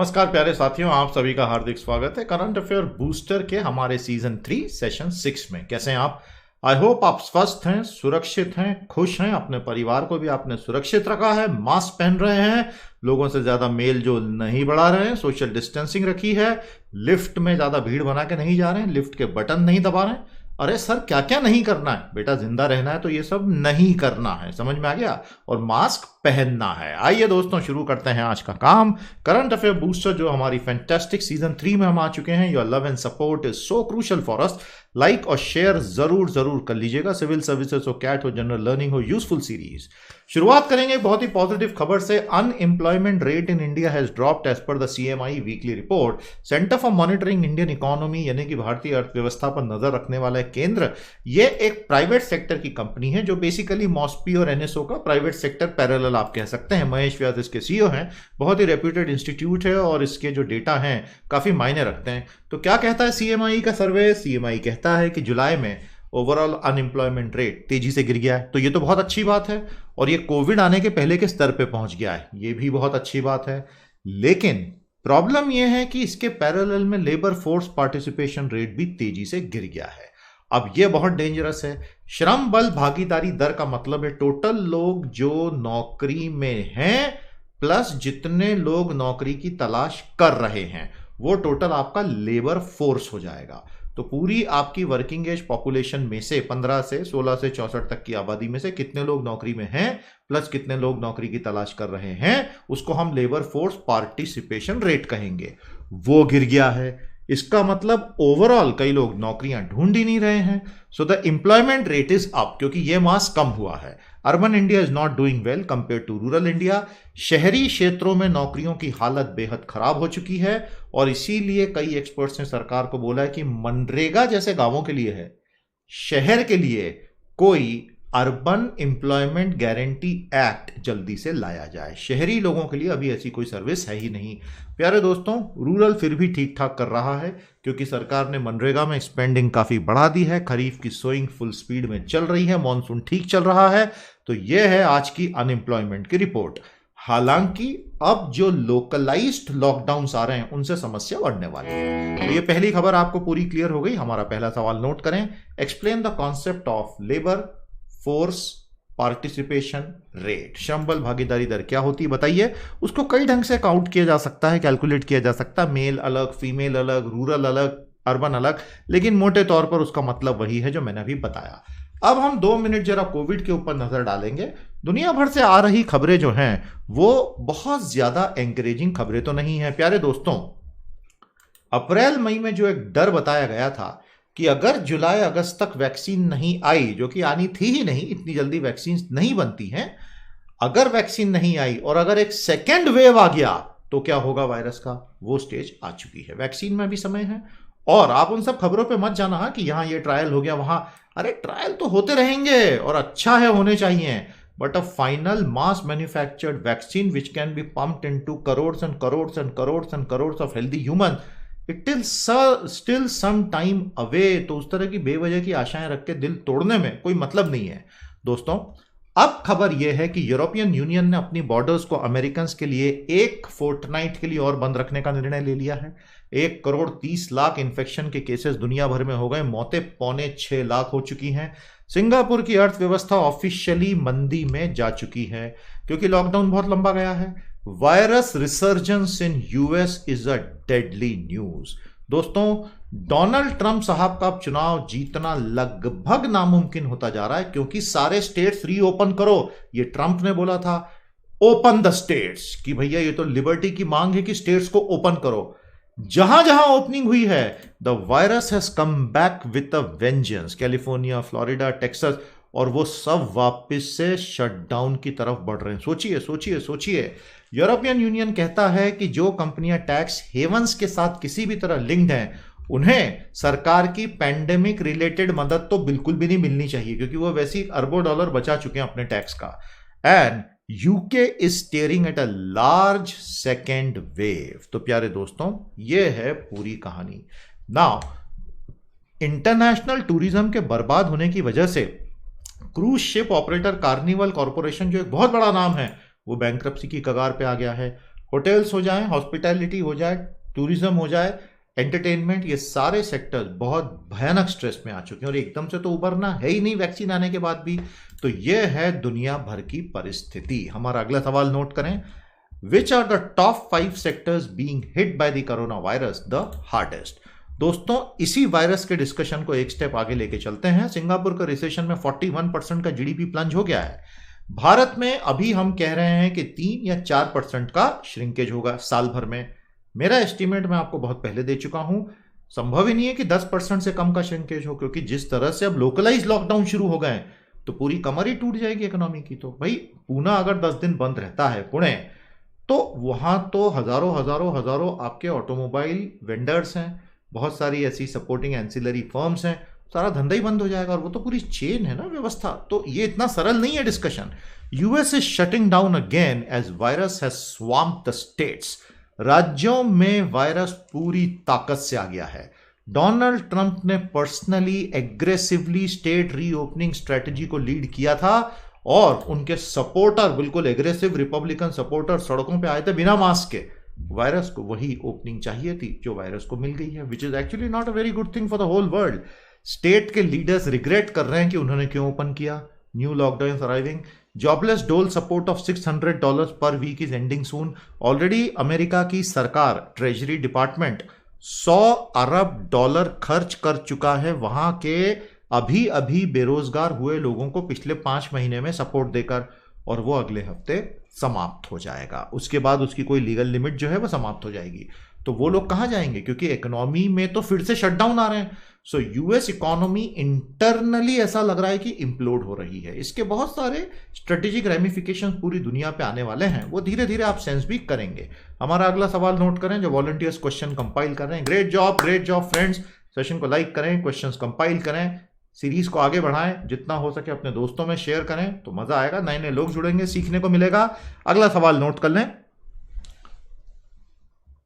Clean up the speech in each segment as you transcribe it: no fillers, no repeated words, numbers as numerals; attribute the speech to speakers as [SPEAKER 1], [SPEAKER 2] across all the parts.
[SPEAKER 1] नमस्कार प्यारे साथियों, आप सभी का हार्दिक स्वागत है करंट अफेयर बूस्टर के हमारे सीजन 3 सेशन 6 में। कैसे हैं आप? आई होप आप स्वस्थ हैं, सुरक्षित हैं, खुश हैं, अपने परिवार को भी आपने सुरक्षित रखा है, मास्क पहन रहे हैं, लोगों से ज्यादा मेल जोल नहीं बढ़ा रहे हैं, सोशल डिस्टेंसिंग रखी है, लिफ्ट में ज्यादा भीड़ बना के नहीं जा रहे हैं, लिफ्ट के बटन नहीं दबा रहे हैं। अरे सर, क्या क्या नहीं करना है बेटा, जिंदा रहना है तो ये सब नहीं करना है, समझ में आ गया? और मास्क पहनना है। आइए दोस्तों, शुरू करते हैं आज का काम। करंट अफेयर बूस्टर जो हमारी फैंटास्टिक सीजन 3 में हम आ चुके हैं। Your love and support is so crucial for us. Like और शेयर जरूर कर लीजिएगा। सिविल सर्विसेज हो, कैट हो, जनरल लर्निंग हो, यूजफुल सीरीज। शुरुआत करेंगे बहुत ही पॉजिटिव खबर से। Unemployment rate in India has dropped as per the CMI weekly report. Centre for monitoring Indian economy यानी कि भारतीय अर्थव्यवस्था पर नजर रखने वाला केंद्र, ये एक प्राइवेट सेक्टर की कंपनी है जो बेसिकली मॉस्पी और एनएसओ का प्राइवेट सेक्टर पैरेलल आप कह सकते हैं। महेश व्यास इसके सीईओ हैं। बहुत ही रेप्यूटेड इंस्टीट्यूट है और इसके जो डेटा हैं काफी मायने रखते हैं। तो क्या कहता है सीएमआई का सर्वे? सीएमआई कहता है कि जुलाई में ओवरऑल अनएम्प्लॉयमेंट रेट तेजी से गिर गया है। तो ये तो बहुत अच्छी बात है और ये कोविड आने के पहले के स्तर पे पहुंच गया है, ये भी बहुत अच्छी बात है। लेकिन प्रॉब्लम यह है कि इसके पैरेलल में लेबर फोर्स पार्टिसिपेशन रेट भी तेजी से गिर गया है। अब यह बहुत डेंजरस है। श्रम बल भागीदारी दर का मतलब है टोटल लोग जो नौकरी में हैं प्लस जितने लोग नौकरी की तलाश कर रहे हैं, वो टोटल आपका लेबर फोर्स हो जाएगा। तो पूरी आपकी वर्किंग एज पॉपुलेशन में से 15 से 16 से 64 तक की आबादी में से कितने लोग नौकरी में हैं प्लस कितने लोग नौकरी की तलाश कर रहे हैं, उसको हम लेबर फोर्स पार्टिसिपेशन रेट कहेंगे। वो गिर गया है। इसका मतलब ओवरऑल कई लोग नौकरियां ढूंढ ही नहीं रहे हैं। So the employment rate is up क्योंकि ये मास कम हुआ है। Urban India is not doing well compare to rural India. शहरी क्षेत्रों में नौकरियों की हालत बेहद खराब हो चुकी है और इसीलिए कई एक्सपर्ट्स ने सरकार को बोला है कि मनरेगा जैसे गांवों के लिए है, शहर के लिए कोई अर्बन एम्प्लॉयमेंट गारंटी एक्ट जल्दी से लाया जाए। शहरी लोगों के लिए अभी ऐसी कोई सर्विस है ही नहीं। प्यारे दोस्तों, रूरल फिर भी ठीक ठाक कर रहा है क्योंकि सरकार ने मनरेगा में स्पेंडिंग काफी बढ़ा दी है। खरीफ की सोइंग फुल स्पीड में चल रही है, मॉनसून ठीक चल रहा है। तो यह है आज की अनएम्प्लॉयमेंट की रिपोर्ट। हालांकि अब जो लोकलाइज्ड लॉकडाउन्स आ रहे हैं उनसे समस्या बढ़ने वाली है। तो ये पहली खबर आपको पूरी क्लियर हो गई। हमारा पहला सवाल नोट करें। Explain the concept of labour force participation rate. श्रम बल भागीदारी दर क्या होती है बताइए। उसको कई ढंग से काउंट किया जा सकता है, कैलकुलेट किया जा सकता है। मेल अलग, फीमेल अलग, रूरल अलग, अर्बन अलग, लेकिन मोटे तौर पर उसका मतलब वही है जो मैंने अभी बताया। अब हम 2 मिनट जरा कोविड के ऊपर नजर डालेंगे। दुनिया भर से आ रही खबरें जो हैं वो बहुत ज्यादा एंकरेजिंग खबरें तो नहीं है। प्यारे दोस्तों, अप्रैल मई में जो एक डर बताया गया था कि अगर जुलाई अगस्त तक वैक्सीन नहीं आई, जो कि आनी थी ही नहीं, इतनी जल्दी वैक्सीन नहीं बनती हैं, अगर वैक्सीन नहीं आई और अगर एक सेकेंड वेव आ गया तो क्या होगा वायरस का, वो स्टेज आ चुकी है। वैक्सीन में भी समय है और आप उन सब खबरों पे मत जाना कि यहां ये ट्रायल हो गया वहां। अरे ट्रायल तो होते रहेंगे और अच्छा है, होने चाहिए, but a final mass manufactured vaccine which can be pumped into crores and crores and crores and crores of healthy human, it is still some time away. तो उस तरह की बेवजह की आशाएं रख के दिल तोड़ने में कोई मतलब नहीं है। दोस्तों, अब खबर यह है कि यूरोपियन यूनियन ने अपनी बॉर्डर्स को अमेरिकन के लिए एक फोर्टनाइट के लिए और बंद रखने का निर्णय ले लिया है। 1,30,00,000 इन्फेक्शन के केसेस दुनिया भर में हो गए, मौतें 5.25 लाख हो चुकी हैं। सिंगापुर की अर्थव्यवस्था ऑफिशियली मंदी में जा चुकी है क्योंकि लॉकडाउन बहुत लंबा गया है। Virus resurgence in US is a deadly news. दोस्तों, डोनाल्ड ट्रंप साहब का चुनाव जीतना लगभग नामुमकिन होता जा रहा है क्योंकि सारे स्टेट्स रीओपन करो, ये ट्रंप ने बोला था। ओपन द स्टेट्स, कि भैया ये तो लिबर्टी की मांग है कि स्टेट्स को ओपन करो। जहां जहां ओपनिंग हुई है, the virus has come back with a vengeance. California, Florida, Texas, और वो सब वापस से शटडाउन की तरफ बढ़ रहे हैं। सोचिए सोचिए सोचिए। यूरोपियन यूनियन कहता है कि जो कंपनियां टैक्स हेवंस के साथ किसी भी तरह लिंक्ड हैं, उन्हें सरकार की पैंडेमिक रिलेटेड मदद तो बिल्कुल भी नहीं मिलनी चाहिए क्योंकि वो वैसे ही अरबों डॉलर बचा चुके हैं अपने टैक्स का। And UK is staring at a large second wave. तो प्यारे दोस्तों, ये है पूरी कहानी। नाउ, इंटरनेशनल टूरिज्म के बर्बाद होने की वजह से cruise ship operator carnival corporation, जो एक बहुत बड़ा नाम है, वो बैंक्रप्सी की कगार पे आ गया है। होटल्स हो जाए, हॉस्पिटैलिटी हो जाए, टूरिज्म हो जाए, एंटरटेनमेंट, ये सारे सेक्टर्स बहुत भयानक स्ट्रेस में आ चुके हैं और एकदम से तो उबरना है ही नहीं वैक्सीन आने के बाद भी। तो ये है दुनिया भर की परिस्थिति। हमारा अगला सवाल नोट करें, which are the top 5 sectors being hit by the corona virus the hardest. दोस्तों, इसी वायरस के डिस्कशन को एक स्टेप आगे लेके चलते हैं। सिंगापुर का रिसेशन में 41% का जीडीपी प्लंज हो गया है। भारत में अभी हम कह रहे हैं कि 3 या 4% का श्रिंकेज होगा साल भर में। मेरा एस्टीमेट मैं आपको बहुत पहले दे चुका हूं, संभव ही नहीं है कि 10% से कम का श्रिंकेज हो, क्योंकि जिस तरह से अब लोकलाइज लॉकडाउन शुरू हो गए तो पूरी कमर ही टूट जाएगी इकोनॉमी की। तो भाई, पूना अगर 10 दिन बंद रहता है, पुणे, तो वहां तो हजारों हजारों हजारों आपके ऑटोमोबाइल वेंडर्स हैं, बहुत सारी ऐसी सपोर्टिंग एंसिलरी फर्म्स हैं, सारा धंधा ही बंद हो जाएगा और वो तो पूरी चेन है ना व्यवस्था। तो ये इतना सरल नहीं है discussion. US is shutting down again as virus has swamped the states. राज्यों में वायरस पूरी ताकत से आ गया है। डोनाल्ड ट्रंप ने personally aggressively state reopening strategy को लीड किया था और उनके सपोर्टर, बिल्कुल एग्रेसिव रिपब्लिकन सपोर्टर, सड़कों पे आए थे बिना मास्क के। वायरस को वही ओपनिंग चाहिए थी जो वायरस को मिल गई है, which is actually not a very good thing for the whole world. State के लीडर्स रिग्रेट कर रहे हैं कि उन्होंने क्यों ओपन किया। New lockdown arriving, jobless dole support of $600 per week is ending soon. Already America की सरकार, ट्रेजरी डिपार्टमेंट $100 अरब खर्च कर चुका है वहां के अभी अभी बेरोजगार हुए लोगों को पिछले 5 महीने में सपोर्ट देकर, और वो अगले हफ्ते समाप्त हो जाएगा। उसके बाद उसकी कोई लीगल लिमिट जो है वो समाप्त हो जाएगी। तो वो लोग कहां जाएंगे, क्योंकि इकोनॉमी में तो फिर से शटडाउन आ रहे हैं। सो यूएस इकोनॉमी इंटरनली ऐसा लग रहा है कि इंप्लोड हो रही है। इसके बहुत सारे स्ट्रेटेजिक रेमिफिकेशंस पूरी दुनिया पे आने वाले हैं, वो धीरे धीरे आप सेंस भी करेंगे। हमारा अगला सवाल नोट करें, जो वॉलंटियर्स क्वेश्चन कंपाइल कर रहे हैं। Great job friends. सेशन को लाइक करें, क्वेश्चंस कंपाइल करें, सीरीज को आगे बढ़ाएं, जितना हो सके अपने दोस्तों में शेयर करें, तो मजा आएगा, नए नए लोग जुड़ेंगे, सीखने को मिलेगा। अगला सवाल नोट कर लें,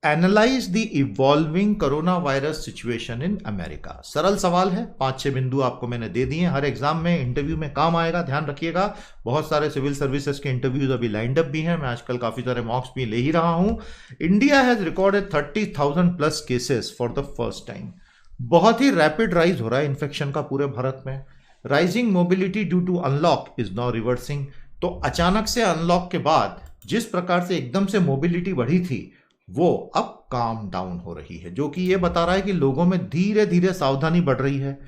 [SPEAKER 1] analyse the evolving corona virus situation in America. सरल सवाल है, 5-6 बिंदु आपको मैंने दे दिए, हर एग्जाम में, इंटरव्यू में काम आएगा, ध्यान रखिएगा। बहुत सारे सिविल सर्विसेज के इंटरव्यूज अभी लाइंड अप भी हैं, मैं आजकल काफी सारे मॉक्स भी ले ही रहा हूं। India has recorded 30,000 plus cases for the first time. बहुत ही रैपिड राइज हो रहा है इन्फेक्शन का पूरे भारत में। Rising mobility due to unlock is now reversing. तो अचानक से अनलॉक के बाद जिस प्रकार से एकदम से मोबिलिटी बढ़ी थी, वो अब काम डाउन हो रही है, जो कि ये बता रहा है कि लोगों में धीरे धीरे सावधानी बढ़ रही है।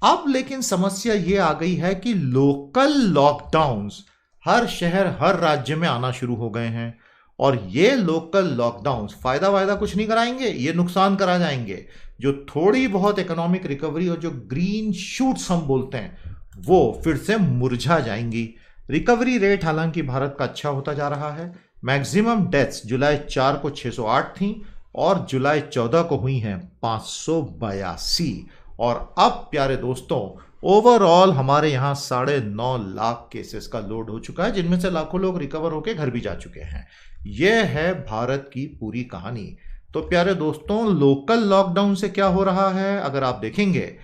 [SPEAKER 1] अब लेकिन समस्या ये आ गई है कि लोकल लॉकडाउन्स हर शहर, हर राज्य में आना शुरू हो गए हैं, और ये लोकल लॉकडाउन्स फायदा कुछ नहीं कराएंगे, ये नुकसान करा जाएंगे। जो थोड़ी बहुत इकोनॉमिक रिकवरी और जो ग्रीन शूट्स हम बोलते हैं, वो फिर से मुरझा जाएंगी। रिकवरी रेट हालांकि भारत का अच्छा होता जा रहा है। मैक्सिमम डेथ्स जुलाई 4 को 608 थी और जुलाई 14 को हुई हैं 582। और अब प्यारे दोस्तों, ओवरऑल हमारे यहाँ 9.5 लाख केसेस का लोड हो चुका है, जिनमें से लाखों लोग रिकवर होकर घर भी जा चुके हैं। यह है भारत की पूरी कहानी। तो प्यारे दोस्तों, लोकल लॉकडाउन से क्या हो रहा है अगर आप देखेंगे,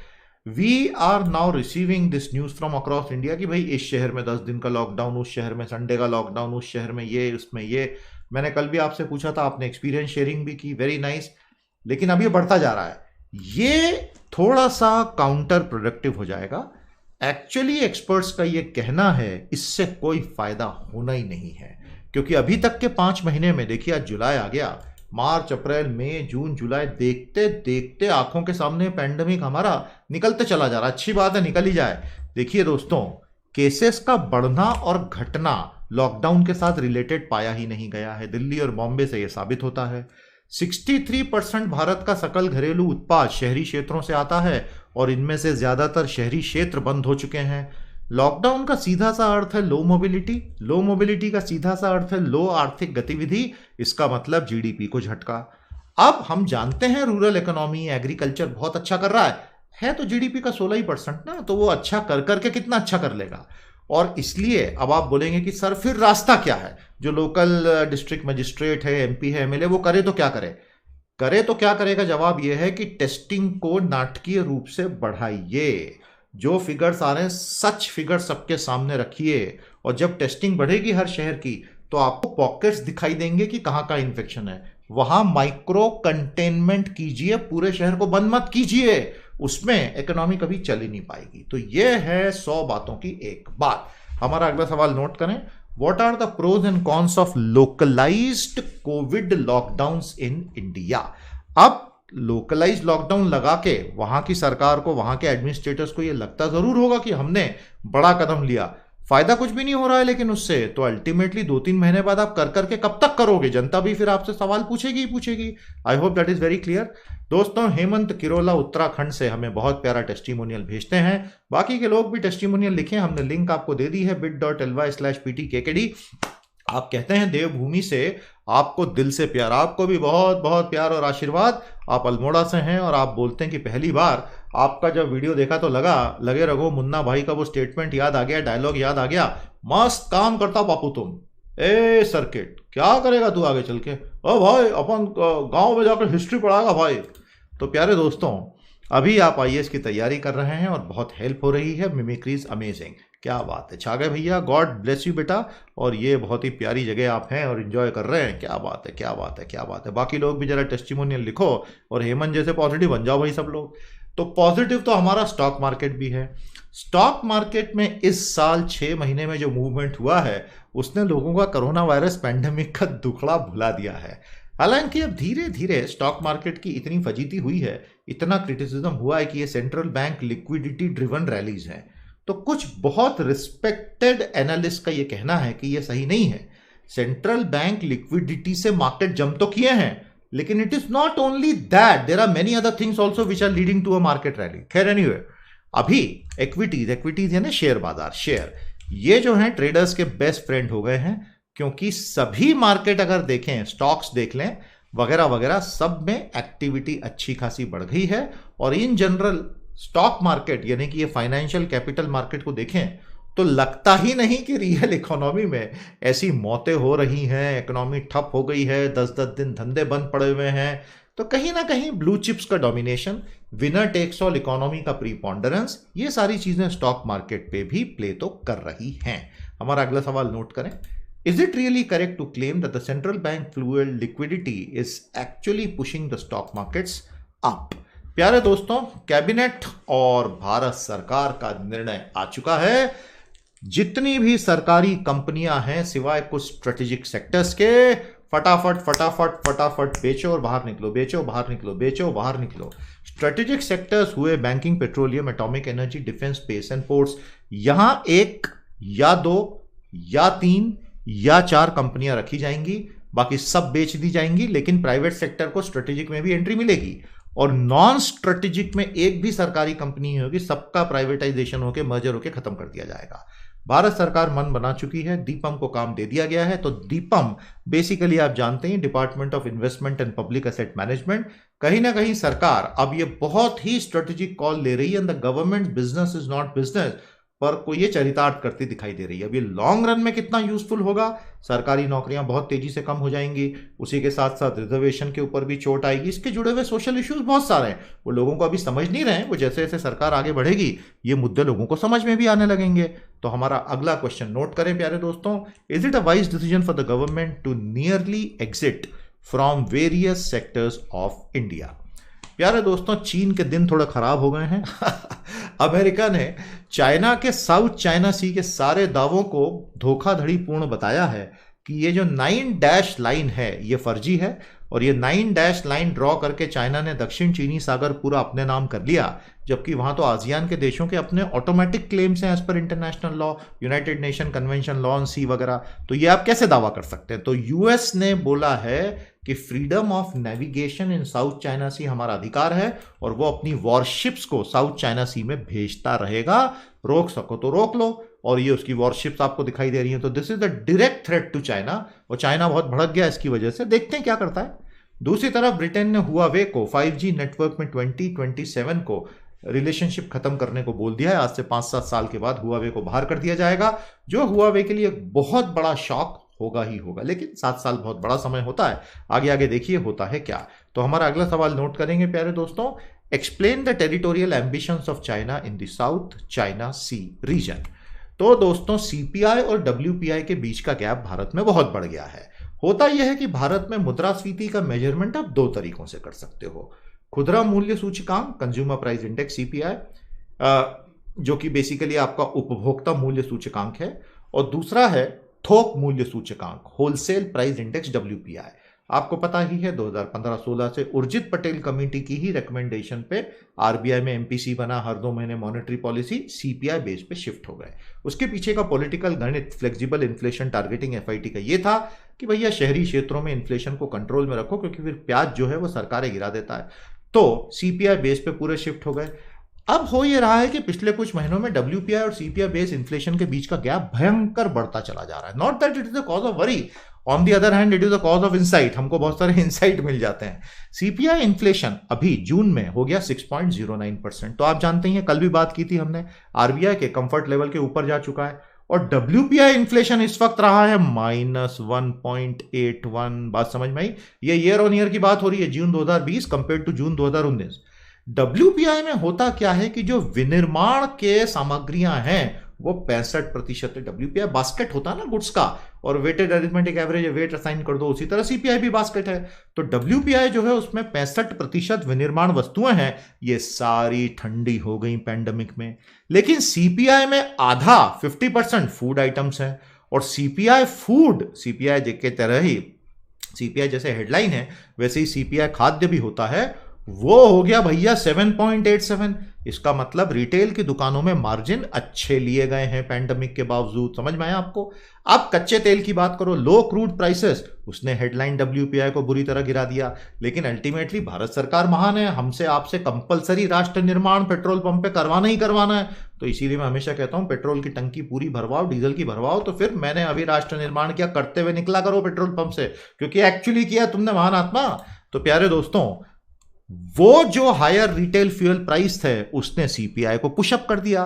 [SPEAKER 1] we are now receiving this news from across India कि भाई इस शहर में 10 दिन का लॉकडाउन, उस शहर में संडे का लॉकडाउन, उस शहर में ये, उसमें ये। मैंने कल भी आपसे पूछा था, आपने एक्सपीरियंस शेयरिंग भी की, वेरी नाइस। लेकिन अब ये बढ़ता जा रहा है, ये थोड़ा सा काउंटर प्रोडक्टिव हो जाएगा। एक्चुअली एक्सपर्ट्स का ये कहना है इससे कोई फायदा होना ही नहीं है, क्योंकि अभी तक के 5 महीने में, देखिए आज जुलाई आ गया, मार्च, अप्रैल, मई, जून, जुलाई, देखते देखते आंखों के सामने पैंडेमिक हमारा निकलते चला जा रहा है। अच्छी बात है, निकल ही जाए। देखिए दोस्तों, केसेस का बढ़ना और घटना लॉकडाउन के साथ रिलेटेड पाया ही नहीं गया है। दिल्ली और बॉम्बे से यह साबित होता है। 63% भारत का सकल घरेलू उत्पाद शहरी क्षेत्रों से आता है और इनमें से ज्यादातर शहरी क्षेत्र बंद हो चुके हैं। लॉकडाउन का सीधा सा अर्थ है लो मोबिलिटी, लो मोबिलिटी का सीधा सा अर्थ है लो आर्थिक गतिविधि, इसका मतलब जीडीपी को झटका। अब हम जानते हैं रूरल इकोनॉमी, एग्रीकल्चर बहुत अच्छा कर रहा है तो जीडीपी का 16% ना, तो वो अच्छा कर करके कितना अच्छा कर लेगा। और इसलिए अब आप बोलेंगे कि सर फिर रास्ता क्या है, जो लोकल डिस्ट्रिक्ट मजिस्ट्रेट है, एमपी है, एमएलए, वो करे तो क्या करेगा? जवाब यह है कि टेस्टिंग को नाटकीय रूप से बढ़ाइए। जो फिगर्स आ रहे हैं, सच फिगर सबके सामने रखिए, और जब टेस्टिंग बढ़ेगी हर शहर की, तो आपको पॉकेट्स दिखाई देंगे कि कहां का इन्फेक्शन है। वहां माइक्रो कंटेनमेंट कीजिए, पूरे शहर को बंद मत कीजिए, उसमें इकोनॉमी कभी चल ही नहीं पाएगी। तो यह है 100 बातों की एक बात। हमारा अगला सवाल नोट करें, what are the pros and cons of localised COVID lockdowns in India. अब लोकलाइज लॉकडाउन लगा के वहां की सरकार को, वहां के एडमिनिस्ट्रेटर्स को यह लगता जरूर होगा कि हमने बड़ा कदम लिया, फायदा कुछ भी नहीं हो रहा है लेकिन उससे, तो अल्टीमेटली 2-3 महीने बाद आप कर करके कब तक करोगे, जनता भी फिर आपसे सवाल पूछेगी ही पूछेगी। I hope that is very clear. दोस्तों, हेमंत किरोला उत्तराखंड से हमें बहुत प्यारा टेस्टिमोनियल भेजते हैं। बाकी के लोग भी टेस्टिमोनियल लिखें, हमने लिंक आपको दे दी है bit.ly/ptkkd। आप कहते हैं देवभूमि से आपको दिल से प्यार, आपको भी बहुत बहुत प्यार और आशीर्वाद। आप अल्मोड़ा से हैं और आप बोलते हैं कि पहली बार आपका जब वीडियो देखा तो लगे रघु मुन्ना भाई का वो स्टेटमेंट याद आ गया, डायलॉग याद आ गया, मस्त काम करता बापू तुम। ए सर्किट, क्या करेगा तू आगे चल के? ओ भाई, अपन गांव में जाकर हिस्ट्री पढ़ाएगा भाई। तो प्यारे दोस्तों, अभी आप आईएएस की तैयारी कर रहे हैं और बहुत हेल्प हो रही है, मिमिक्रीज अमेजिंग। क्या बात है, छा गए भैया, गॉड ब्लेस यू बेटा। और ये बहुत ही प्यारी जगह आप हैं और एंजॉय कर रहे हैं, क्या बात है, क्या बात है, क्या बात है। बाकी लोग भी जरा टेस्टिमोनियल लिखो और हेमंत जैसे पॉजिटिव बन जाओ भाई सब लोग। तो पॉजिटिव तो हमारा स्टॉक मार्केट भी है। स्टॉक मार्केट में इस साल 6 महीने में जो मूवमेंट हुआ है उसने लोगों का कोरोना वायरस पैंडेमिक का दुखड़ा भुला दिया है। हालांकि अब धीरे धीरे स्टॉक मार्केट की इतनी फजीती हुई है, इतना क्रिटिसिज्म हुआ है कि ये central bank liquidity driven rallies हैं। तो कुछ बहुत रिस्पेक्टेड एनालिस्ट का ये कहना है कि ये सही नहीं है। सेंट्रल बैंक लिक्विडिटी से मार्केट जंप तो किए हैं, लेकिन it is not only that, there are many other things also which are leading to a market rally. खैर एनीवे, अभी एक्विटीज यानी शेयर बाजार, शेयर, ये जो है ट्रेडर्स के बेस्ट फ्रेंड हो गए हैं, क्योंकि सभी मार्केट अगर देखें, स्टॉक्स देख लें वगैरह वगैरह, सब में एक्टिविटी अच्छी खासी बढ़ गई है। और इन जनरल स्टॉक मार्केट यानी कि ये फाइनेंशियल कैपिटल मार्केट को देखें तो लगता ही नहीं कि रियल इकोनॉमी में ऐसी मौतें हो रही हैं, इकोनॉमी ठप हो गई है, 10-10 दिन धंधे बंद पड़े हुए हैं। तो कहीं ना कहीं ब्लू चिप्स का domination, winner takes all economy का प्रीपोंडरेंस, ये सारी चीजें स्टॉक मार्केट पे भी प्ले तो कर रही हैं। हमारा अगला सवाल नोट करें, is it really correct to claim that the central bank fluid liquidity is actually pushing the stock markets up? प्यारे दोस्तों, कैबिनेट और भारत सरकार का निर्णय आ चुका है। जितनी भी सरकारी कंपनियां हैं सिवाय कुछ स्ट्रेटेजिक सेक्टर्स के, फटाफट फटाफट फटाफट बेचो और बाहर निकलो, बेचो बाहर निकलो, बेचो बाहर निकलो। स्ट्रेटेजिक सेक्टर्स हुए banking, petroleum, atomic energy, defence, space and ports. यहां 1 या 2 या 3 या 4 कंपनियां रखी जाएंगी, बाकी सब बेच दी जाएंगी। लेकिन प्राइवेट सेक्टर को स्ट्रेटेजिक में भी एंट्री मिलेगी और नॉन स्ट्रेटेजिक में एक भी सरकारी कंपनी नहीं होगी, सबका प्राइवेटाइजेशन होकर मर्जर होकर खत्म कर दिया जाएगा। भारत सरकार मन बना चुकी है, दीपम को काम दे दिया गया है। तो दीपम बेसिकली आप जानते हैं department of investment and public asset management. कहीं ना कहीं सरकार अब ये बहुत ही स्ट्रेटेजिक कॉल ले रही है, and the government business is not business पर को ये चरितार्थ करती दिखाई दे रही है। अब ये लॉन्ग रन में कितना यूजफुल होगा, सरकारी नौकरियां बहुत तेजी से कम हो जाएंगी, उसी के साथ साथ रिजर्वेशन के ऊपर भी चोट आएगी, इसके जुड़े हुए सोशल इश्यूज बहुत सारे हैं, वो लोगों को अभी समझ नहीं रहे हैं। वो जैसे जैसे सरकार आगे बढ़ेगी ये मुद्दे लोगों को समझ में भी आने लगेंगे। तो हमारा अगला क्वेश्चन नोट करें प्यारे दोस्तों, is it a wise decision for the government to nearly exit from various sectors of India? प्यारे दोस्तों, चीन के दिन थोड़े खराब हो गए हैं। अमेरिका ने चाइना के साउथ चाइना सी के सारे दावों को धोखाधड़ी पूर्ण बताया है कि ये जो 9 डैश लाइन है ये फर्जी है, और ये 9 डैश लाइन ड्रॉ करके चाइना ने दक्षिण चीनी सागर पूरा अपने नाम कर लिया, जबकि वहां तो आसियान के देशों के अपने ऑटोमेटिक क्लेम्स हैं as per international law, United Nation convention law on sea वगैरह। तो ये आप कैसे दावा कर सकते हैं? तो यूएस ने बोला है कि freedom of navigation in South China Sea हमारा अधिकार है और वो अपनी वॉरशिप्स को साउथ चाइना सी में भेजता रहेगा, रोक सको तो रोक लो। और ये उसकी वॉरशिप्स आपको दिखाई दे रही हैं। तो this is the direct threat to China, और चाइना बहुत भड़क गया इसकी वजह से। देखते हैं क्या करता है। दूसरी तरफ ब्रिटेन ने हुआवे को 5G नेटवर्क में 2027 को रिलेशनशिप खत्म करने को बोल दिया है। आज से 5-7 साल के बाद हुआवे को बाहर कर दिया जाएगा, जो हुआवे के लिए बहुत बड़ा शॉक होगा ही होगा। लेकिन 7 साल बहुत बड़ा समय होता है, आगे आगे देखिए होता है क्या। तो हमारा अगला सवाल नोट करेंगे प्यारे दोस्तों, explain the territorial ambitions of China in the South China Sea region. तो दोस्तों सीपीआई और डब्ल्यूपीआई के बीच का गैप भारत में बहुत बढ़ गया है। होता यह है कि भारत में मुद्रास्फीति का मेजरमेंट आप दो तरीकों से कर सकते हो। खुदरा मूल्य सूचकांक कंज्यूमर प्राइस इंडेक्स सीपीआई, जो कि बेसिकली आपका उपभोक्ता मूल्य सूचकांक है, और दूसरा है थोक मूल्य सूचकांक होलसेल प्राइस इंडेक्स डब्ल्यूपीआई। आपको पता ही है 2015-16 से उर्जित पटेल कमेटी की ही रिकमेंडेशन पे आरबीआई में एमपीसी बना, हर 2 महीने मॉनेटरी पॉलिसी सीपीआई बेस पे शिफ्ट हो गए। उसके पीछे का पॉलिटिकल गणित फ्लेक्सिबल इन्फ्लेशन टारगेटिंग एफआईटी का ये था कि भैया शहरी क्षेत्रों में इन्फ्लेशन को कंट्रोल में रखो, क्योंकि फिर प्याज जो है वो सरकारें गिरा देता है। तो सीपीआई बेस पे पूरे शिफ्ट हो गए। अब हो ये रहा है कि पिछले कुछ महीनों में डब्ल्यूपीआई और सीपीआई बेस इन्फ्लेशन के बीच का गैप भयंकर बढ़ता चला जा रहा है। Not that it is the cause of worry, on the other hand it is the cause of insight. हमको बहुत सारे इनसाइट मिल जाते हैं। सीपीआई इन्फ्लेशन अभी जून में हो गया 6.09%। तो आप जानते ही हैं, कल भी बात की थी हमने, आरबीआई के कंफर्ट लेवल के ऊपर जा चुका है। और डब्ल्यूपीआई इन्फ्लेशन इस वक्त रहा है -1.81। बात समझ में आई? ये ईयर ऑन ईयर की बात हो रही है, जून 2020 कंपेयर टू जून 2019। डब्ल्यूपीआई में होता क्या है कि जो विनिर्माण के सामग्रियां हैं वो 65% है। डब्ल्यूपीआई बास्केट होता है ना गुड्स का, और weighted arithmetic average weight assign कर दो, उसी तरह सीपीआई भी बास्केट है। तो डब्ल्यूपीआई जो है उसमें 65% विनिर्माण वस्तुएं हैं, ये सारी ठंडी हो गई पैंडेमिक में। लेकिन सीपीआई में आधा 50% फूड आइटम्स हैं। और सीपीआई फूड, सीपीआई के तरह ही सीपीआई जैसे हेडलाइन है वैसे ही सीपीआई खाद्य भी होता है, वो हो गया भैया 7.87। इसका मतलब रिटेल की दुकानों में मार्जिन अच्छे लिए गए हैं पैंडेमिक के बावजूद। समझ में आया आपको? अब कच्चे तेल की बात करो, लो क्रूड प्राइसेस, उसने हेडलाइन डब्ल्यूपीआई को बुरी तरह गिरा दिया। लेकिन अल्टीमेटली भारत सरकार महान है, हमसे आपसे कंपलसरी राष्ट्र निर्माण पेट्रोल पंप पे करवाना ही करवाना है। तो इसीलिए मैं हमेशा कहता हूं पेट्रोल की टंकी पूरी भरवाओ, डीजल की भरवाओ। तो फिर मैंने अभी राष्ट्र निर्माण किया करते हुए निकला करो पेट्रोल पंप से, क्योंकि एक्चुअली किया तुमने महान आत्मा। तो प्यारे दोस्तों, वो जो हायर रिटेल फ्यूल प्राइस थे उसने सीपीआई को पुशअप कर दिया।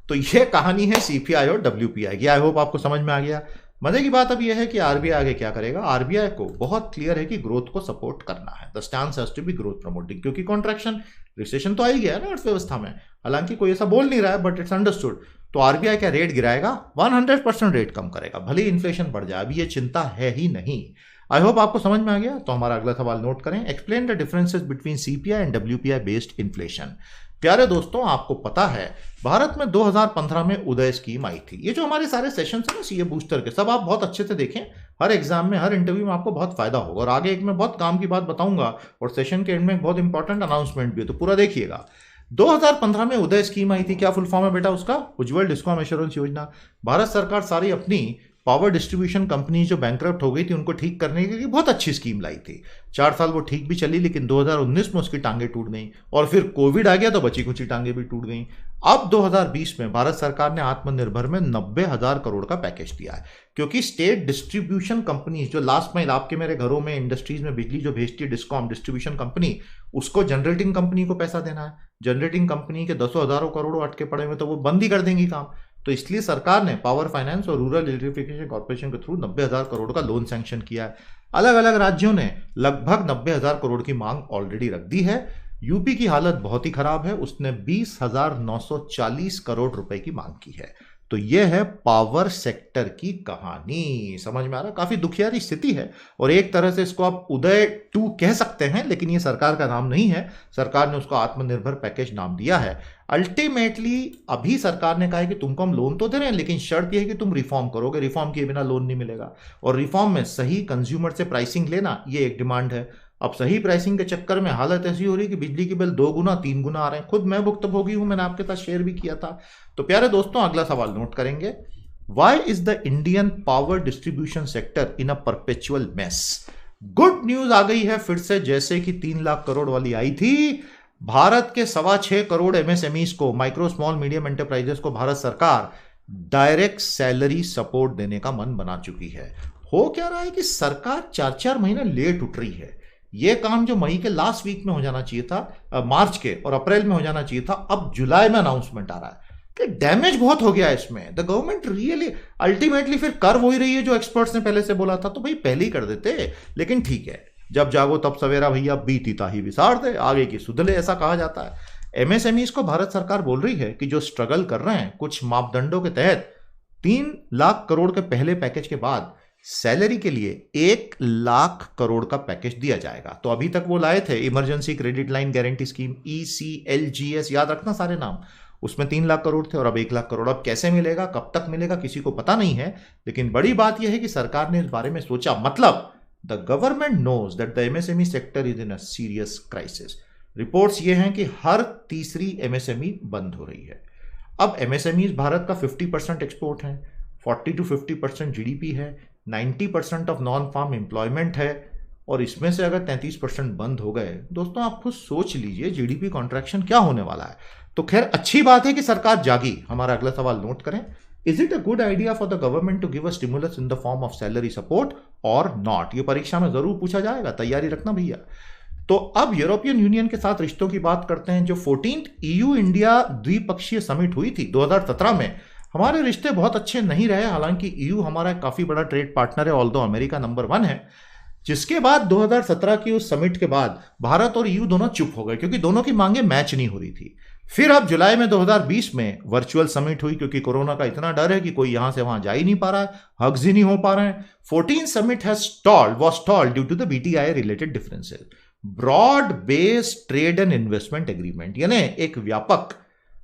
[SPEAKER 1] तो ये कहानी है सीपीआई और डब्ल्यूपीआई की। आई होप आपको समझ में आ गया। मजे की बात अब यह है कि आरबीआई आगे क्या करेगा। आरबीआई को बहुत क्लियर है कि ग्रोथ को सपोर्ट करना है। The stance has to be growth promoting, क्योंकि कॉन्ट्रैक्शन रिसेशन तो आ ही गया ना अर्थव्यवस्था में। हालांकि कोई ऐसा बोल नहीं रहा है, बट इट्स अंडरस्टूड। तो आरबीआई क्या रेट गिराएगा? 100% रेट कम करेगा, भले इन्फ्लेशन बढ़ जाए। अभी ये चिंता है ही नहीं। आई होप आपको समझ में आ गया। तो हमारा अगला सवाल नोट करें। Explain the differences between CPI and WPI based inflation. प्यारे दोस्तों, आपको पता है भारत में 2015 में उदय स्कीम आई थी। ये जो हमारे सारे सेशन है ना सीए बूस्टर के, सब आप बहुत अच्छे से देखें। हर एग्जाम में, हर इंटरव्यू में आपको बहुत फायदा होगा। और आगे एक मैं बहुत काम की बात बताऊंगा, और सेशन के एंड में एक बहुत इंपॉर्टेंट अनाउंसमेंट भी है, तो पूरा देखिएगा। 2015 में उदय स्कीम आई थी। क्या फुल फॉर्म है बेटा उसका? उज्जवल डिस्कॉम एश्योरेंस योजना। भारत सरकार सारी अपनी पावर डिस्ट्रीब्यूशन कंपनी जो बैंकरप्ट हो गई थी उनको ठीक करने के लिए बहुत अच्छी स्कीम लाई थी। 4 साल वो ठीक भी चली, लेकिन 2019 में उसकी टांगे टूट गई, और फिर कोविड आ गया तो बची कुची टांगे भी टूट गई। अब 2020 में भारत सरकार ने आत्मनिर्भर में 90,000 करोड़ का पैकेज दिया है, क्योंकि स्टेट डिस्ट्रीब्यूशन कंपनी जो लास्ट माइल आपके मेरे घरों में इंडस्ट्रीज में बिजली जो भेजती है, डिस्कॉम डिस्ट्रीब्यूशन कंपनी, उसको जनरेटिंग कंपनी को पैसा देना है। जनरेटिंग कंपनी के दसों हजारों करोड़ों अटके पड़े हुए, तो वो बंद ही कर देंगी काम। तो इसलिए सरकार ने पावर फाइनेंस और रूरल इलेक्ट्रिफिकेशन कॉर्पोरेशन के थ्रू 90,000 करोड़ का लोन सैंक्शन किया है। अलग अलग राज्यों ने लगभग 90,000 करोड़ की मांग ऑलरेडी रख दी है। यूपी की हालत बहुत ही खराब है, उसने 20,940 करोड़ रुपए की मांग की है। तो यह है पावर सेक्टर की कहानी। समझ में आ रहा? काफी दुखियारी स्थिति है, और एक तरह से इसको आप उदय 2 कह सकते हैं, लेकिन ये सरकार का नाम नहीं है। सरकार ने उसको आत्मनिर्भर पैकेज नाम दिया है। अल्टीमेटली अभी सरकार ने कहा है कि तुमको हम लोन तो दे रहे हैं, लेकिन शर्त यह है कि तुम रिफॉर्म करोगे। रिफॉर्म किए बिना लोन नहीं मिलेगा, और रिफॉर्म में सही कंज्यूमर से प्राइसिंग लेना, ये एक डिमांड है। अब सही प्राइसिंग के चक्कर में हालत ऐसी हो रही है कि बिजली के बिल 2 गुना 3 गुना आ रहे हैं। खुद मैं भुक्तभोगी हूं, मैंने आपके साथ शेयर भी किया था। तो प्यारे दोस्तों, अगला सवाल नोट करेंगे। Why is the Indian power distribution sector in a perpetual mess? Good news आ गई है फिर से, जैसे कि 3 लाख करोड़ वाली आई थी। भारत के 6.25 करोड़ एमएसएमईज को, माइक्रो स्मॉल मीडियम एंटरप्राइजेस को भारत सरकार डायरेक्ट सैलरी सपोर्ट देने का मन बना चुकी है। हो क्या रहा है कि सरकार 4-4 महीने लेट उठ रही है। यह काम जो मई के लास्ट वीक में हो जाना चाहिए था, मार्च के और अप्रैल में हो जाना चाहिए था, अब जुलाई में अनाउंसमेंट आ रहा है कि डैमेज बहुत हो गया है इसमें। द गवर्नमेंट रियली अल्टीमेटली फिर कर वही रही है जो एक्सपर्ट्स ने पहले से बोला था। तो भाई पहले ही कर देते, लेकिन ठीक है, जब जागो तब सवेरा भैया, बीती ताही विसार दे, आगे की सुधले, ऐसा कहा जाता है। एमएसएमईज को भारत सरकार बोल रही है कि जो स्ट्रगल कर रहे हैं कुछ मापदंडों के तहत, 3 लाख करोड़ के पहले पैकेज के बाद सैलरी के लिए 1 लाख करोड़ का पैकेज दिया जाएगा। तो अभी तक वो लाए थे emergency credit line guarantee scheme, ECLGS, याद रखना सारे नाम, उसमें 3 लाख करोड़ थे और अब 1 लाख करोड़। अब कैसे मिलेगा, कब तक मिलेगा, किसी को पता नहीं है, लेकिन बड़ी बात यह है कि सरकार ने इस बारे में सोचा। मतलब the government knows that the MSME sector is in a serious crisis. Reports ये हैं कि हर तीसरी MSME बंद हो रही है। अब MSMEs भारत का 50% एक्सपोर्ट है, 40 to 50% GDP है, 90% ऑफ नॉन फार्म एम्प्लॉयमेंट है, और इसमें से अगर 33% बंद हो गए, दोस्तों आप खुद सोच लीजिए GDP कॉन्ट्रैक्शन क्या होने वाला है। तो खैर अच्छी बात है कि सरकार जागी। हमारा अगला सवाल नोट करें, is it a good idea for the government to give a stimulus in the form of salary support और नॉट? ये परीक्षा में जरूर पूछा जाएगा, तैयारी रखना भैया। तो अब यूरोपियन यूनियन के साथ रिश्तों की बात करते हैं। जो 14th EU इंडिया द्विपक्षीय समिट हुई थी 2017 में, हमारे रिश्ते बहुत अच्छे नहीं रहे। हालांकि EU हमारा काफी बड़ा ट्रेड पार्टनर है, ऑल्दो अमेरिका नंबर 1 है। जिसके बाद 2017 की उस समिट के बाद भारत और EU दोनों चुप हो गए, क्योंकि दोनों की मांगे मैच नहीं हो रही थी। फिर अब जुलाई में 2020 में वर्चुअल समिट हुई, क्योंकि कोरोना का इतना डर है कि कोई यहां से वहां जा ही नहीं पा रहा है, हग्स ही नहीं हो पा रहे हैं। 14th summit was stalled due to the BTI related differences. Broad based trade and investment agreement, यानी एक व्यापक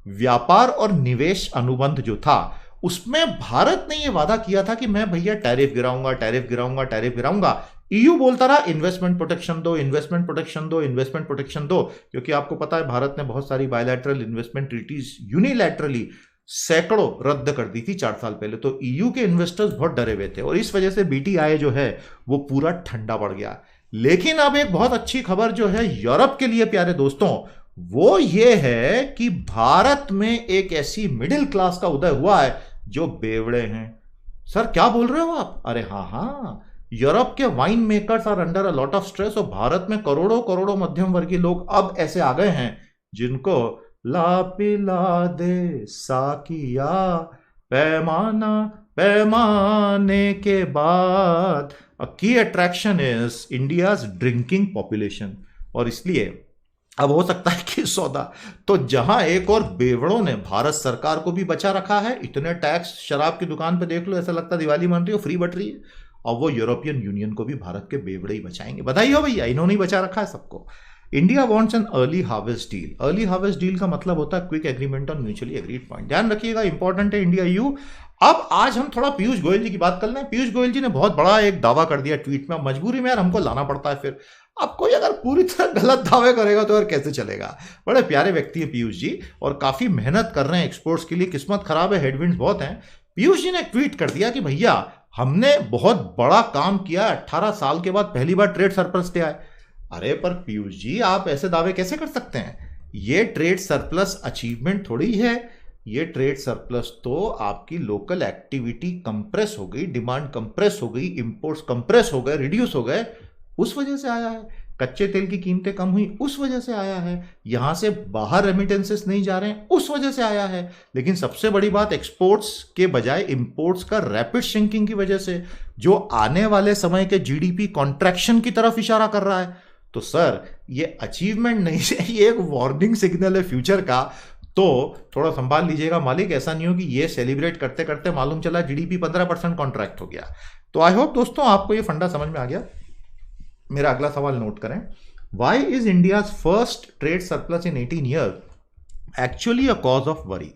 [SPEAKER 1] व्यापार और निवेश अनुबंध जो था, उसमें भारत ने यह वादा किया था कि मैं भैया टैरिफ गिराऊंगा, टैरिफ गिराऊंगा, टैरिफ गिराऊंगा। EU बोलता रहा इन्वेस्टमेंट प्रोटेक्शन दो, इन्वेस्टमेंट प्रोटेक्शन दो, इन्वेस्टमेंट प्रोटेक्शन दो, क्योंकि आपको पता है भारत ने बहुत सारी बायलैटरल इन्वेस्टमेंट ट्रीटीज यूनिलैटरली सैकड़ों रद्द कर दी थी 4 साल पहले। तो EU के इन्वेस्टर्स बहुत डरे हुए थे और इस वजह से BTI जो है वो पूरा ठंडा पड़ गया। लेकिन अब एक बहुत अच्छी खबर जो है यूरोप के लिए प्यारे दोस्तों, वो ये है कि भारत में एक ऐसी मिडिल क्लास का उदय हुआ है जो बेवड़े हैं। सर क्या बोल रहे हो आप? अरे हाँ, यूरोप के wine makers are under a lot of stress और भारत में करोड़ों करोड़ों मध्यम वर्गीय लोग अब ऐसे आ गए हैं जिनको ला पिला दे साकिया पैमाना पैमाने के बाद। A key attraction is India's drinking population, और इसलिए अब हो सकता है कि सौदा तो जहां एक और बेवड़ों ने भारत सरकार को भी बचा रखा है, इतने टैक्स शराब की दुकान पे देख लो, ऐसा लगता है दिवाली मन रही हो, फ्री बट रही है, और वो यूरोपियन यूनियन को भी भारत के बेवड़े ही बचाएंगे। बधाई हो भैया, इन्होंने ही बचा रखा है सबको। India wants an early harvest deal. Early harvest deal का मतलब होता है quick agreement on mutually agreed point. ध्यान रखिएगा, इंपॉर्टेंट है इंडिया EU। अब आज हम थोड़ा पीयूष गोयल जी की बात कर लें। पीयूष गोयल जी ने बहुत बड़ा एक दावा कर दिया ट्वीट में, मजबूरी में यार हमको लाना पड़ता है। फिर अब कोई अगर पूरी तरह गलत दावे करेगा तो यार कैसे चलेगा। बड़े प्यारे व्यक्ति है पीयूष जी और काफी मेहनत कर रहे हैं एक्सपोर्ट्स के लिए। किस्मत खराब है, हेडविंड्स बहुत हैं। पीयूष जी ने ट्वीट कर दिया कि भैया हमने बहुत बड़ा काम किया, 18 साल के बाद पहली बार ट्रेड सरप्लस ले आए। अरे पर पीयूष जी आप ऐसे दावे कैसे कर सकते हैं? ये ट्रेड सरप्लस अचीवमेंट थोड़ी है, ये ट्रेड सरप्लस तो आपकी लोकल एक्टिविटी कंप्रेस हो गई, डिमांड कंप्रेस हो गई, इंपोर्ट्स कंप्रेस हो गए, रिड्यूस हो गए, उस वजह से आया है। कच्चे तेल की कीमतें कम हुई, उस वजह से आया है। यहां से बाहर रेमिटेंसेस नहीं जा रहे हैं, उस वजह से आया है। लेकिन सबसे बड़ी बात एक्सपोर्ट्स के बजाय इंपोर्ट्स का रैपिड श्रिंकिंग की वजह से, जो आने वाले समय के GDP कॉन्ट्रैक्शन की तरफ इशारा कर रहा है। तो सर ये अचीवमेंट नहीं है, ये एक वार्निंग सिग्नल है फ्यूचर का। तो थोड़ा संभाल लीजिएगा मालिक, ऐसा नहीं हो कि ये सेलिब्रेट करते करते मालूम चला GDP 15% कॉन्ट्रैक्ट हो गया। तो आई होप दोस्तों आपको ये फंडा समझ में आ गया। मेरा अगला सवाल नोट करें, why is India first trade surplus in 18 year actually a cause of worry?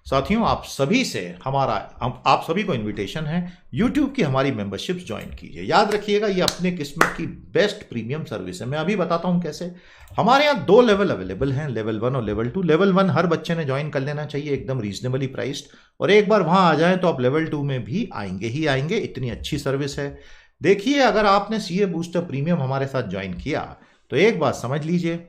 [SPEAKER 1] साथियों आप सभी से आप सभी को इनविटेशन है, YouTube की हमारी मेंबरशिप ज्वाइन कीजिए। याद रखिएगा ये अपने किस्म की बेस्ट प्रीमियम सर्विस है। मैं अभी बताता हूं कैसे। हमारे यहाँ 2 लेवल अवेलेबल हैं, लेवल 1 और लेवल 2। लेवल 1 हर बच्चे ने ज्वाइन कर लेना चाहिए, एकदम रीजनेबली प्राइस्ड, और एक बार वहां आ जाए तो आप लेवल 2 में भी आएंगे ही आएंगे, इतनी अच्छी सर्विस है। देखिए अगर आपने CA बूस्टर प्रीमियम हमारे साथ ज्वाइन किया तो एक बात समझ लीजिए,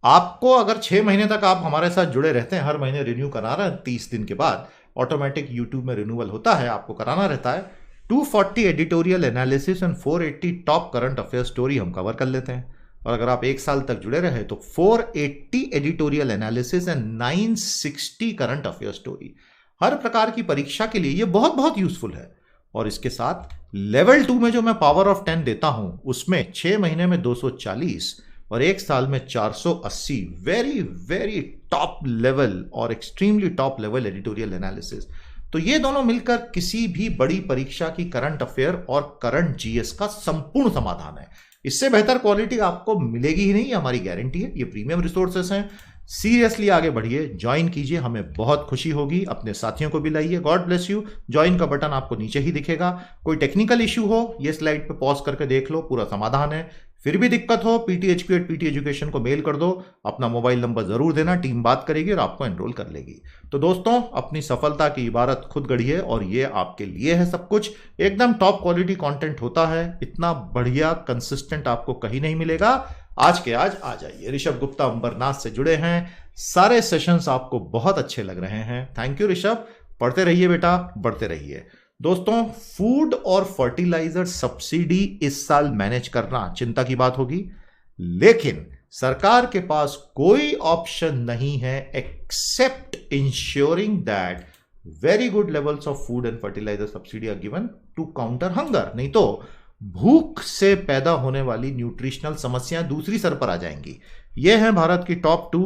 [SPEAKER 1] आपको अगर 6 महीने तक आप हमारे साथ जुड़े रहते हैं, हर महीने रिन्यू करा रहे हैं, 30 दिन के बाद ऑटोमेटिक YouTube में रिन्यूअल होता है, आपको कराना रहता है। 240 editorial analysis and 480 top current affair story हम कवर कर लेते हैं। और अगर आप 1 साल तक जुड़े रहे तो 480 editorial analysis and 960 current affair story. हर प्रकार की परीक्षा के लिए ये बहुत बहुत यूजफुल है। और इसके साथ लेवल 2 में जो मैं पावर ऑफ 10 देता हूं, उसमें 6 महीने में 240 और 1 साल में 480 वेरी वेरी टॉप लेवल और extremely top level editorial analysis. तो ये दोनों मिलकर किसी भी बड़ी परीक्षा की करंट अफेयर और करंट जीएस का संपूर्ण समाधान है। इससे बेहतर क्वालिटी आपको मिलेगी ही नहीं, ये हमारी गारंटी है। ये प्रीमियम रिसोर्सेस हैं, सीरियसली आगे बढ़िए, ज्वाइन कीजिए, हमें बहुत खुशी होगी। अपने साथियों को भी लाइए। God bless you. ज्वाइन का बटन आपको नीचे ही दिखेगा। कोई टेक्निकल इश्यू हो, ये स्लाइड पे पॉज करके देख लो, पूरा समाधान है। फिर भी दिक्कत हो, pthq@pteducation को मेल कर दो, अपना मोबाइल नंबर जरूर देना, टीम बात करेगी और आपको एनरोल कर लेगी। तो दोस्तों, अपनी सफलता की इबारत खुद गढ़िए और ये आपके लिए है सब कुछ। एकदम टॉप क्वालिटी कंटेंट होता है, इतना बढ़िया कंसिस्टेंट आपको कहीं नहीं मिलेगा। आज के आज आ जाइए। ऋषभ गुप्ता अंबरनाथ से जुड़े हैं, सारे सेशंस आपको बहुत अच्छे लग रहे हैं। थैंक यू ऋषभ, पढ़ते रहिए बेटा, बढ़ते रहिए। दोस्तों, फूड और फर्टिलाइजर सब्सिडी इस साल मैनेज करना चिंता की बात होगी, लेकिन सरकार के पास कोई ऑप्शन नहीं है except insuring that very good levels of food and fertiliser subsidy are given to counter hunger. नहीं तो भूख से पैदा होने वाली न्यूट्रिशनल समस्याएं दूसरी सर पर आ जाएंगी। ये हैं भारत की टॉप 2,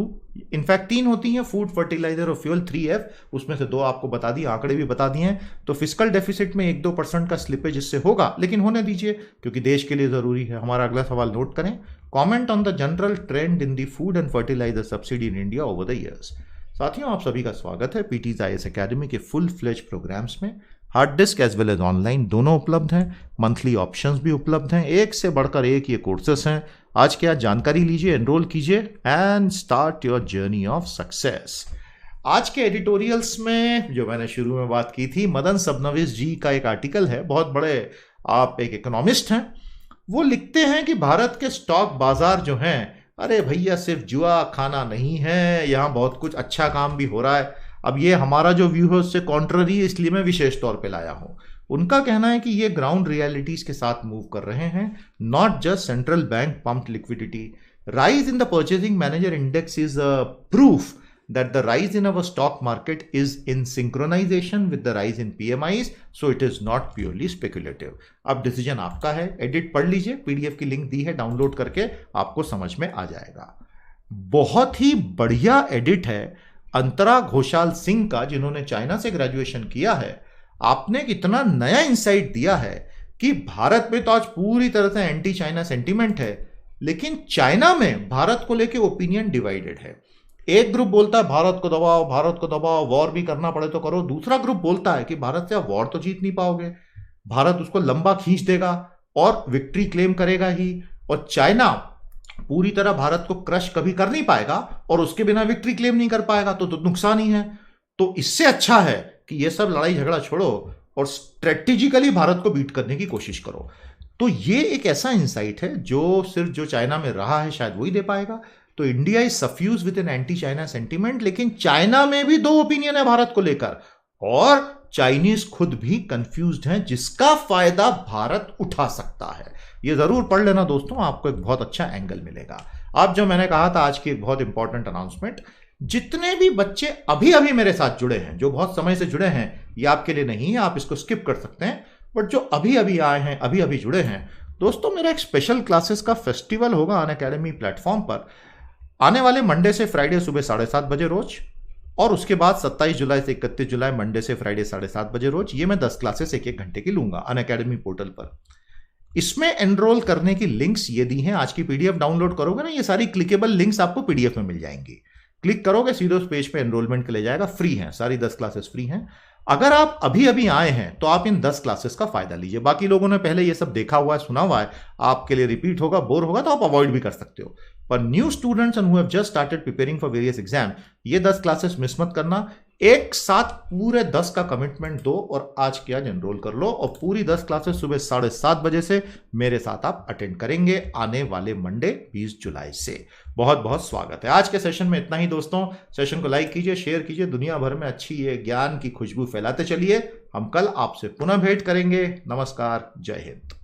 [SPEAKER 1] इनफैक्ट 3 होती हैं, फूड, फर्टिलाइजर और फ्यूल, 3F, उसमें से 2 आपको बता दी, आंकड़े भी बता दिए हैं। तो फिस्कल डेफिसिट में 1-2% का स्लिपेज इससे होगा, लेकिन होने दीजिए क्योंकि देश के लिए जरूरी है। हमारा अगला सवाल नोट करें। Comment on the general trend in the food and fertiliser subsidy in India over the years. साथियों, आप सभी का स्वागत है पीटीज आईएएस एकेडमी के फुल फ्लेज प्रोग्राम्स में। Hard disk as well as online दोनों उपलब्ध हैं, मंथली ऑप्शंस भी उपलब्ध हैं, एक से बढ़कर एक ये कोर्सेस हैं। आज क्या जानकारी लीजिए, एनरोल कीजिए and start your journey of success. आज के एडिटोरियल्स में जो मैंने शुरू में बात की थी, मदन सबनविस जी का एक आर्टिकल है, बहुत बड़े आप एक इकोनॉमिस्ट हैं, वो लिखते हैं कि भारत के स्टॉक बाजार जो हैं, अरे भैया सिर्फ जुआ खाना नहीं है, यहाँ बहुत कुछ अच्छा काम भी हो रहा है। अब ये हमारा जो व्यू है उससे कॉन्ट्ररी है, इसलिए मैं विशेष तौर पे लाया हूं। उनका कहना है कि ये ग्राउंड रियलिटीज के साथ मूव कर रहे हैं, not just central bank pumped liquidity. Rise in the purchasing manager index is a proof that the rise in our stock market is in synchronization with the rise in PMIs, so it is not purely speculative. अब decision आपका है, edit पढ़ लीजिए, PDF की link दी है, download करके आपको समझ में आ जाएगा। बहुत ही बढ़िया एडिट है अंतरा घोषाल सिंह का, जिन्होंने चाइना से ग्रेजुएशन किया है। आपने इतना नया इंसाइट दिया है कि भारत में तो आज पूरी तरह से एंटी चाइना सेंटीमेंट है, लेकिन चाइना में भारत को लेके ओपिनियन डिवाइडेड है। एक ग्रुप बोलता है भारत को दबाओ, भारत को दबाओ, वॉर भी करना पड़े तो करो। दूसरा ग्रुप बोलता है कि भारत से आप वॉर तो जीत नहीं पाओगे, भारत उसको लंबा खींच देगा और विक्ट्री क्लेम करेगा ही, और चाइना पूरी तरह भारत को क्रश कभी कर नहीं पाएगा और उसके बिना विक्ट्री क्लेम नहीं कर पाएगा, तो नुकसान ही है। तो इससे अच्छा है कि ये सब लड़ाई झगड़ा छोड़ो और स्ट्रेटेजिकली भारत को बीट करने की कोशिश करो। तो ये एक ऐसा इंसाइट है जो सिर्फ जो चाइना में रहा है शायद वही दे पाएगा। तो India is suffuse with an anti China sentiment, लेकिन चाइना में भी 2 ओपिनियन है भारत को लेकर, और चाइनीज खुद भी कंफ्यूज्ड हैं, जिसका फायदा भारत उठा सकता है। ये जरूर पढ़ लेना दोस्तों, आपको एक बहुत अच्छा एंगल मिलेगा। अब जो मैंने कहा था, आज की एक बहुत इंपॉर्टेंट अनाउंसमेंट, जितने भी बच्चे अभी अभी मेरे साथ जुड़े हैं, जो बहुत समय से जुड़े हैं, ये आपके लिए नहीं है, आप इसको स्किप कर सकते हैं, बट जो अभी अभी आए हैं, अभी अभी जुड़े हैं दोस्तों, मेरा एक स्पेशल क्लासेस का फेस्टिवल होगा अनअकैडमी प्लेटफॉर्म पर आने वाले मंडे से फ्राइडे सुबह 7:30 बजे रोज, और उसके बाद 27 जुलाई से 31 जुलाई मंडे से फ्राइडे 7:30 बजे रोज। ये मैं 10 क्लासेस 1-1 घंटे की लूंगा अनअकैडमी पोर्टल पर। इसमें एनरोल करने की लिंक्स ये दी हैं, आज की पीडीएफ डाउनलोड करोगे ना, ये सारी क्लिकेबल लिंक्स आपको पीडीएफ में मिल जाएंगी। क्लिक करोगे सीधे उस पेज पे एनरोलमेंट के ले जाएगा, फ्री है, सारी 10 क्लासेस फ्री हैं। अगर आप अभी अभी आए हैं तो आप इन 10 क्लासेस का फायदा लीजिए। बाकी लोगों ने पहले ये सब देखा हुआ है, सुना हुआ है, आपके लिए रिपीट होगा, बोर होगा, तो आप अवॉइड भी कर सकते हो। पर new students and who have just started preparing for various exam, ये 10 क्लासेस मिस मत करना। एक साथ पूरे 10 का कमिटमेंट दो और आज के आज एनरोल कर लो, और पूरी 10 क्लासेस सुबह 7:30 बजे से मेरे साथ आप अटेंड करेंगे आने वाले मंडे 20 जुलाई से। बहुत बहुत स्वागत है। आज के सेशन में इतना ही दोस्तों। सेशन को लाइक कीजिए, शेयर कीजिए, दुनिया भर में अच्छी ये ज्ञान की खुशबू फैलाते चलिए। हम कल आपसे पुनः भेंट करेंगे। नमस्कार, जय हिंद।